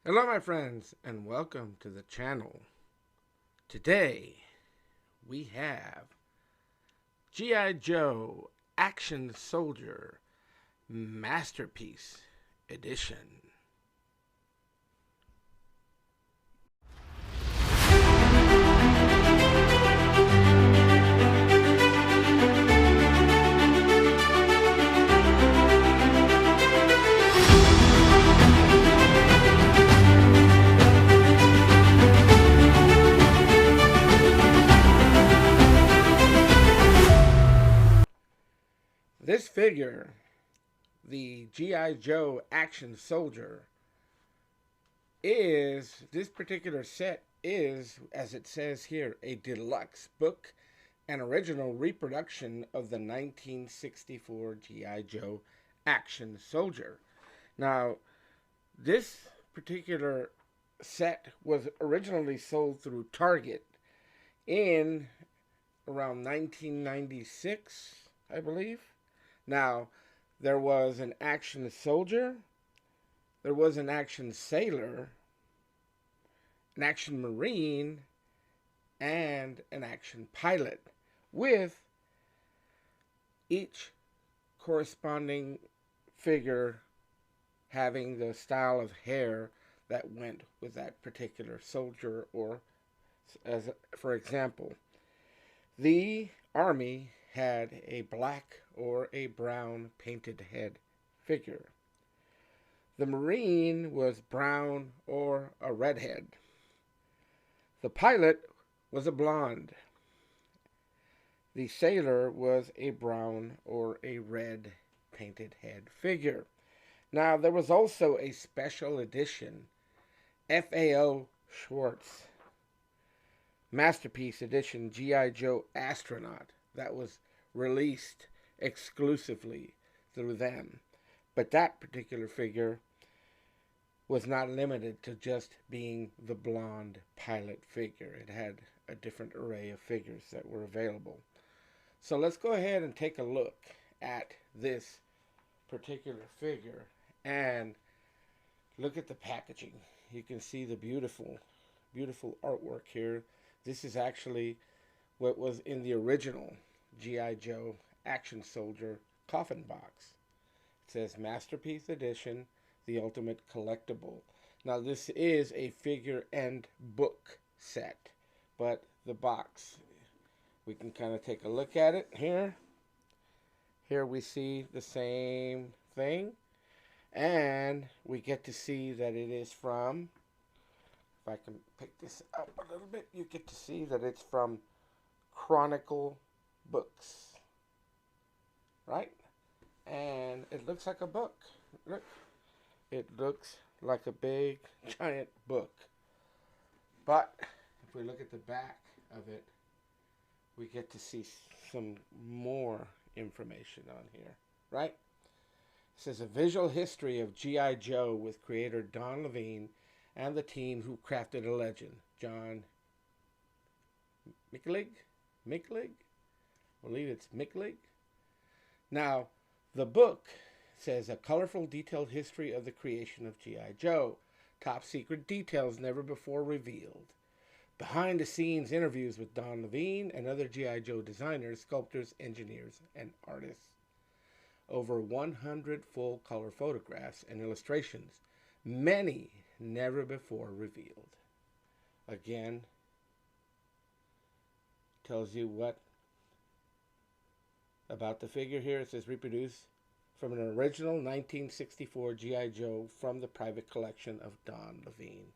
Hello, my friends, and welcome to the channel. Today, we have G.I. Joe Action Soldier Masterpiece Edition. This figure, the G.I. Joe Action Soldier, this particular set is, as it says here, a deluxe book, an original reproduction of the 1964 G.I. Joe Action Soldier. Now, this particular set was originally sold through Target in around 1996, I believe. Now, there was an action soldier, there was an action sailor, an action marine, and an action pilot, with each corresponding figure having the style of hair that went with that particular soldier. Or, as for example, the Army had a black or a brown painted head figure. The Marine was brown or a redhead. The pilot was a blonde. The sailor was a brown or a red painted head figure. Now, there was also a special edition F.A.O. Schwarz Masterpiece Edition G.I. Joe Astronaut that was released exclusively through them. But that particular figure was not limited to just being the blonde pilot figure. It had a different array of figures that were available. So let's go ahead and take a look at this particular figure and look at the packaging. You can see the beautiful, beautiful artwork here. This is actually what was in the original G.I. Joe Action Soldier coffin box. It says Masterpiece Edition, the Ultimate Collectible. Now, this is a figure and book set, but the box, we can kind of take a look at it here. Here we see the same thing, and we get to see that it is from, if I can pick this up a little bit, you get to see that it's from Chronicle Books, right? And it looks like a book. Look, it looks like a big giant book. But if we look at the back of it, we get to see some more information on here, right? It says a visual history of G.I. Joe with creator Don Levine and the team who crafted a legend, John Michlig? I believe it's Michlig. Now, the book says a colorful, detailed history of the creation of G.I. Joe. Top secret details never before revealed. Behind the scenes interviews with Don Levine and other G.I. Joe designers, sculptors, engineers, and artists. Over 100 full color photographs and illustrations, many never before revealed. Again, tells you what about the figure here. It says reproduced from an original 1964 G.I. Joe from the private collection of Don Levine.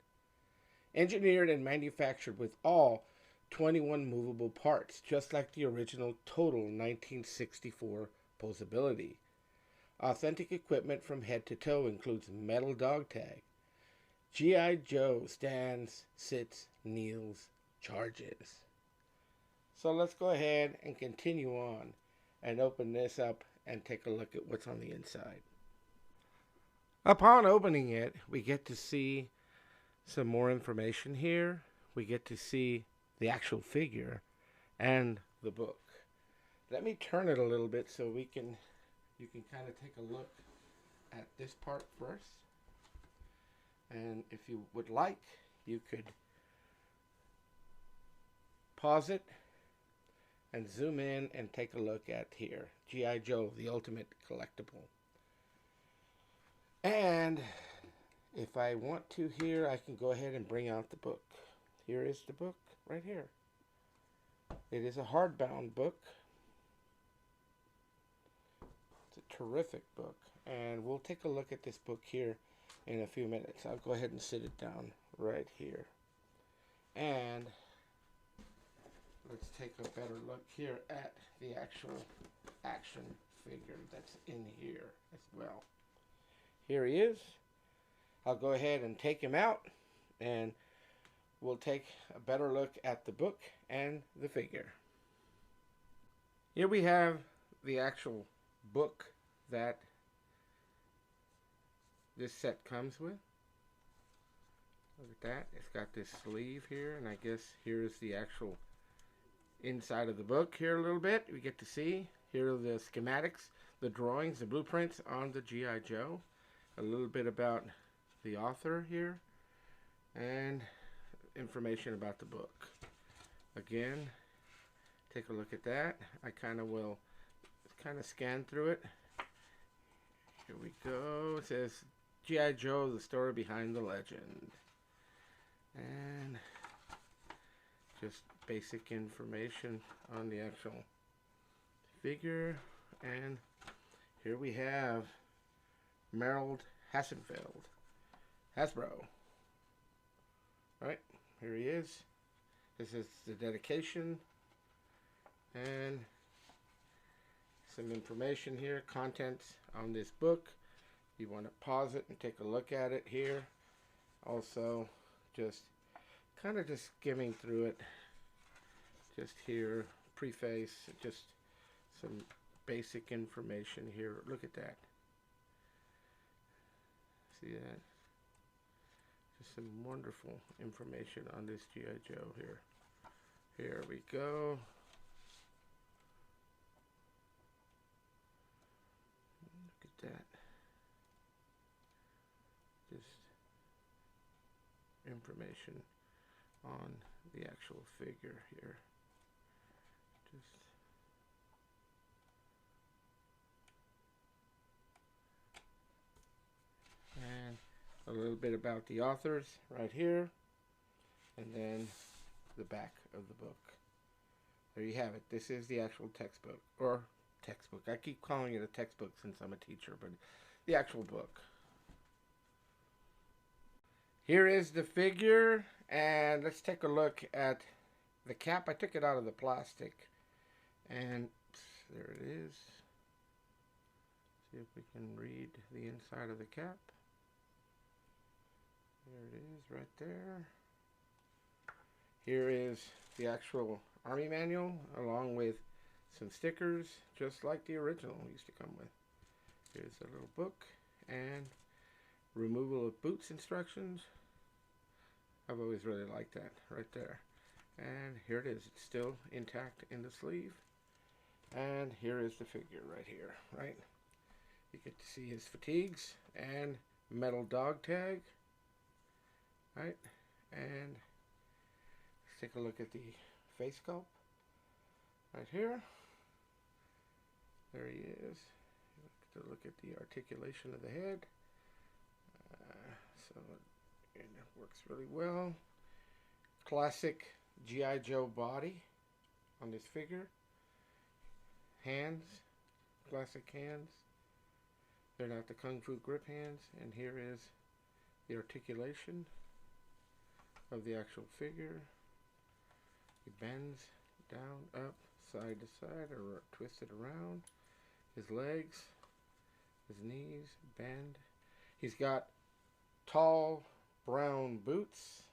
Engineered and manufactured with all 21 movable parts, just like the original total 1964 posability. Authentic equipment from head to toe includes metal dog tag. G.I. Joe stands, sits, kneels, charges. So let's go ahead and continue on and open this up and take a look at what's on the inside. Upon opening it, we get to see some more information here. We get to see the actual figure and the book. Let me turn it a little bit so you can kind of take a look at this part first. And And if you would like, you could pause it and zoom in and take a look at here. G.I. Joe, the ultimate collectible. And if I want to here, I can go ahead and bring out the book. Here is the book right here. It is a hardbound book. It's a terrific book. And we'll take a look at this book here in a few minutes. I'll go ahead and sit it down right here. And let's take a better look here at the actual action figure that's in here as well. Here he is. I'll go ahead and take him out, and we'll take a better look at the book and the figure. Here we have the actual book that this set comes with. Look at that. It's got this sleeve here, and I guess here's the actual inside of the book here a little bit. We get to see here are the schematics, the drawings, the blueprints on the G.I. Joe. A little bit about the author here, and information about the book. Again, take a look at that. I will scan through it. Here we go. It says G.I. Joe, the story behind the legend. And just basic information on the actual figure. And here we have Harold Hassenfeld, Hasbro. Right, here he is. This is the dedication and some information here, contents on this book. You want to pause it and take a look at it here. Also, just skimming through it. Just here, preface, just some basic information here. Look at that. See that? Just some wonderful information on this G.I. Joe here. Here we go. Look at that. Just information on the actual figure here. Just and a little bit about the authors right here, and then the back of the book. There you have it. This is the actual textbook, or textbook. I keep calling it a textbook since I'm a teacher, but the actual book. Here is the figure, and let's take a look at the cap. I took it out of the plastic, and there it is. See if we can read the inside of the cap. There it is right there. Here is the actual Army manual along with some stickers just like the original used to come with. Here's a little book and removal of boots instructions. I've always really liked that right there. And here it is. It's still intact in the sleeve. And here is the figure right here, right? You get to see his fatigues and metal dog tag. Right, and let's take a look at the face sculpt right here. There he is. Look at the articulation of the head. So it works really well. Classic G.I. Joe body on this figure. Hands, classic hands. They're not the Kung Fu grip hands. And here is the articulation of the actual figure. He bends down, up, side to side, or twisted around. His legs, his knees bend. He's got tall brown boots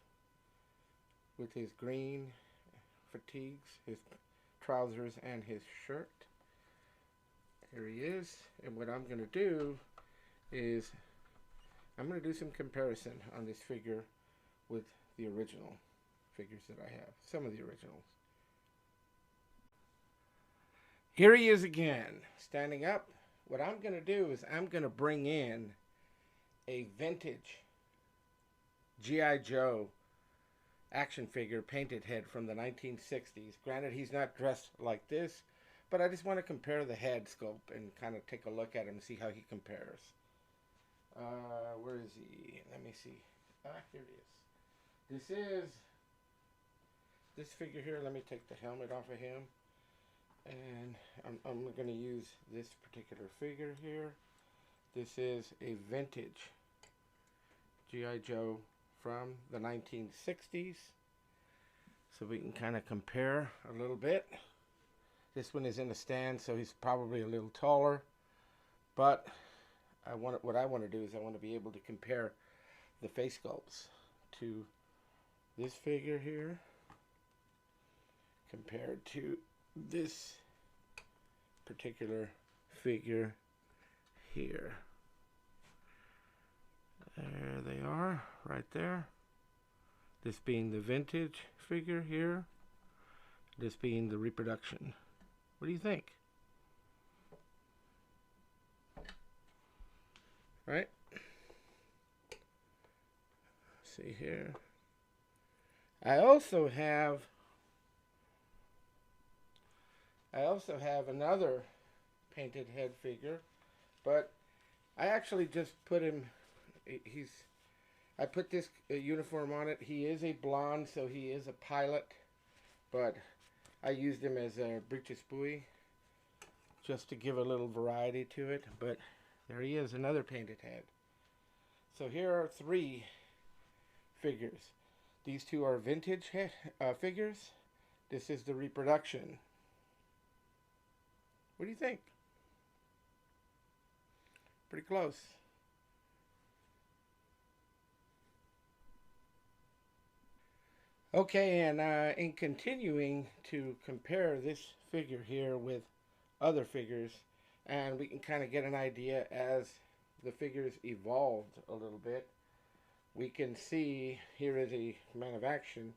with his green fatigues, his trousers, and his shirt. Here he is. And what I'm going to do is I'm going to do some comparison on this figure with the original figures that I have. Some of the originals. Here he is again, standing up. What I'm going to do is I'm going to bring in a vintage G.I. Joe action figure painted head from the 1960s. Granted, he's not dressed like this, but I just want to compare the head sculpt and kind of take a look at him and see how he compares. Where is he? Let me see. Ah, here it is. This figure here. Let me take the helmet off of him. And I'm going to use this particular figure here. This is a vintage G.I. Joe from the 1960s. So we can kind of compare a little bit. This one is in a stand, so he's probably a little taller. But what I want to do is I want to be able to compare the face sculpts to this figure here compared to this particular figure here. There they are, right there. This being the vintage figure here. This being the reproduction. What do you think? Right? See here. I also have another painted head figure, but I actually just put him, I put this uniform on it. He is a blonde, so he is a pilot, but I used him as a breeches buoy just to give a little variety to it. But there he is, another painted head. So here are three figures. These two are vintage figures. This is the reproduction. What do you think? Pretty close. Okay, and in continuing to compare this figure here with other figures, and we can kind of get an idea as the figures evolved a little bit. We can see here is a man of action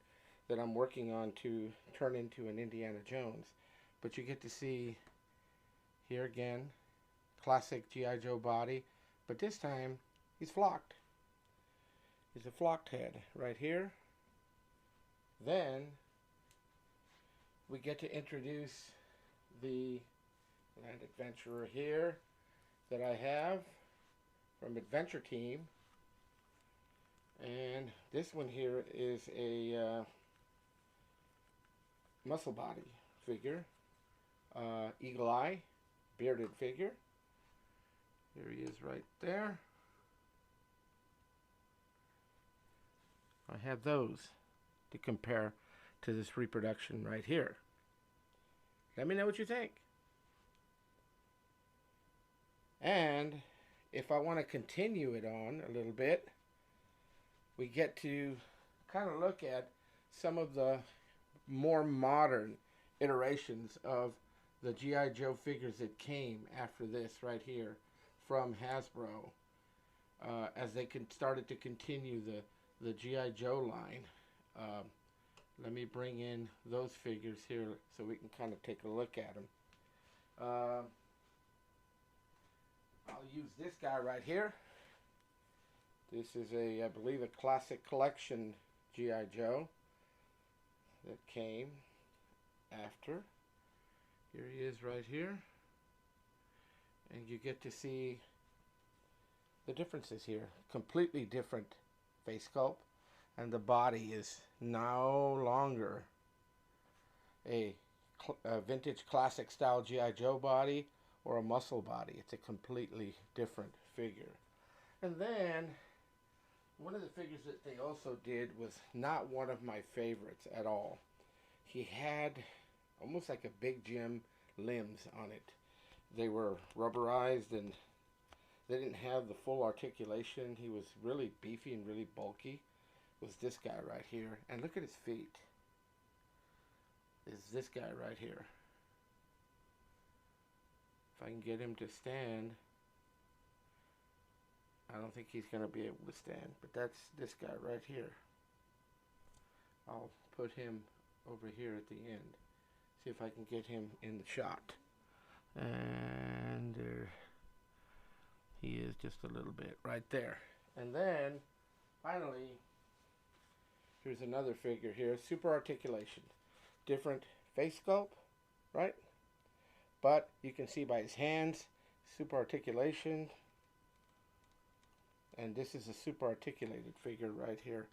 that I'm working on to turn into an Indiana Jones. But you get to see here again, classic G.I. Joe body, but this time he's flocked. He's a flocked head right here. Then we get to introduce the land adventurer here that I have from Adventure Team. And this one here is a muscle body figure, eagle eye, bearded figure. Here he is right there. I have those to compare to this reproduction right here. Let me know what you think. And if I want to continue it on a little bit, we get to kind of look at some of the more modern iterations of the G.I. Joe figures that came after this right here from Hasbro as they started to continue the G.I. Joe line. Let me bring in those figures here so we can kind of take a look at them. I'll use this guy right here. This is I believe, a classic collection G.I. Joe that came after. Here he is right here. And you get to see the differences here. Completely different face sculpt. And the body is no longer a vintage classic style G.I. Joe body or a muscle body. It's a completely different figure. And then one of the figures that they also did was not one of my favorites at all. He had almost like a Big Jim limbs on it. They were rubberized and they didn't have the full articulation. He was really beefy and really bulky. It was this guy right here. And look at his feet. Is this guy right here. If I can get him to stand, I don't think he's going to be able to stand, but that's this guy right here. I'll put him over here at the end. See if I can get him in the shot. And there he is, just a little bit right there. And then finally Here's another figure here, super articulation. Different face sculpt, right? But you can see by his hands, super articulation. And this is a super articulated figure right here.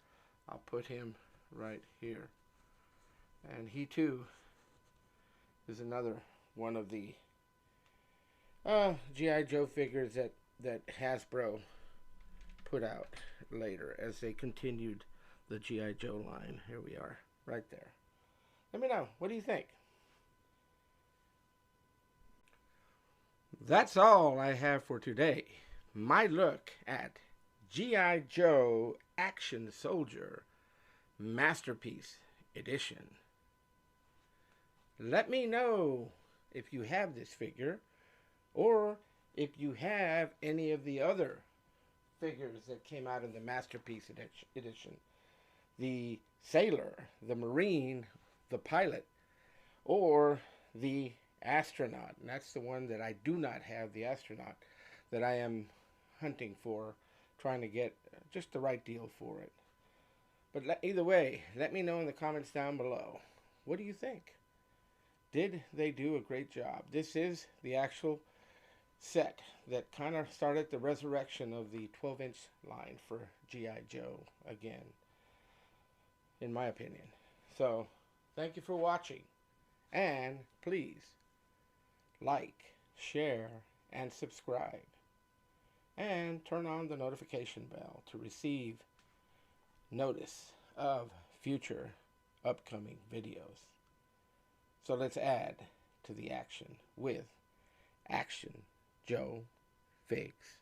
I'll put him right here. And he too is another one of the G.I. Joe figures that Hasbro put out later as they continued the G.I. Joe line. Here we are, right there. Let me know, what do you think? That's all I have for today. My look at G.I. Joe Action Soldier Masterpiece Edition. Let me know if you have this figure, or if you have any of the other figures that came out in the Masterpiece Edition. The Sailor, the Marine, the Pilot, or the Astronaut. And that's the one that I do not have, the Astronaut, that I am hunting for, trying to get just the right deal for it. But either way, let me know in the comments down below. What do you think? Did they do a great job? This is the actual set that kind of started the resurrection of the 12-inch line for G.I. Joe again, in my opinion. So, thank you for watching. And please like, share, and subscribe. And turn on the notification bell to receive notice of future upcoming videos. So let's add to the action with Action Joe Figs.